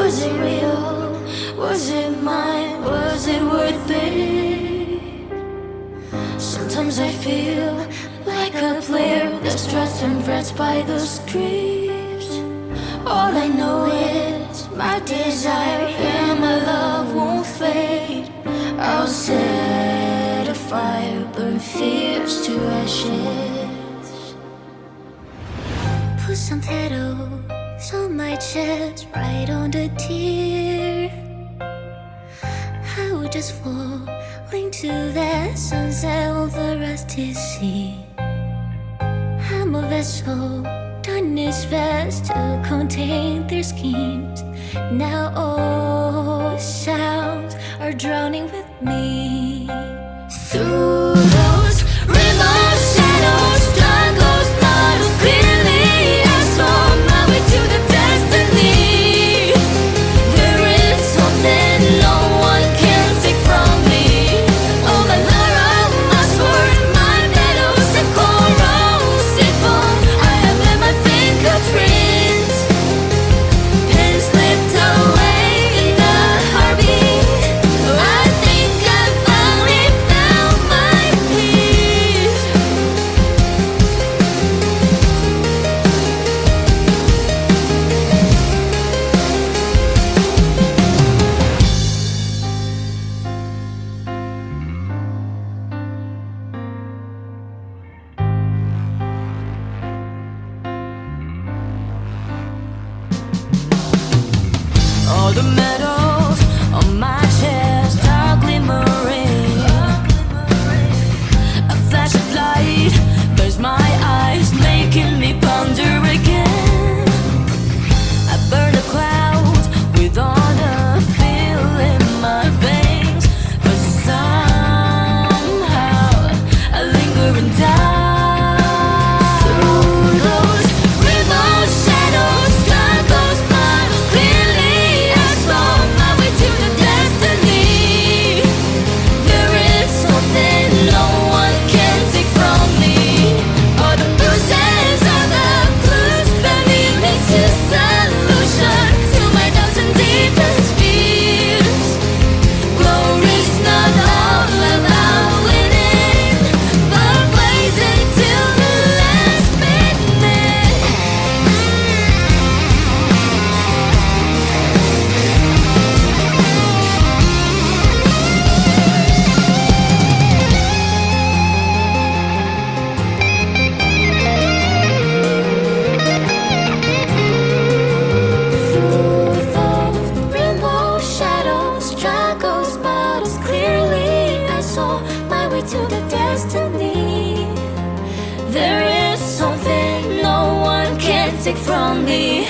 Was it real? Was it mine? Was it worth it? Sometimes I feel like a player that's stressed and frets by the scripts. All I know is my desire and my love won't fade. I'll set a fire, burn fears to ashes. Put some petals on my chest, right on the tear. I would just fall into that sunset for us to see. I'm a vessel, done its best to contain their schemes. Now all sounds are drowning with me. Through those remote shadows, struggles, battles, clearly I saw my way to the destiny. There is something no one can take from me. All my laurel, my sword, my medals, and corrosive foam. I have left my fingerprints. Pen slipped away in the heartbeat. I think I finally found my peace. All the medals on my chest are glimmering. A flash of light burns my eyes, making me ponder again. I burn a cloud with all the feel in my veins, but somehow I linger and die. Through those remote shadows, struggles, battles, clearly I saw my way to the destiny. There is something no one can take from me. All the bruises are the clues that lead me to solution to my doubts and deepest fears. Glory's not all about winning, but blazing till the last minute. Through those remote shadows, struggles, battles, clearly I saw my way to the destiny. There is something no one can take from me.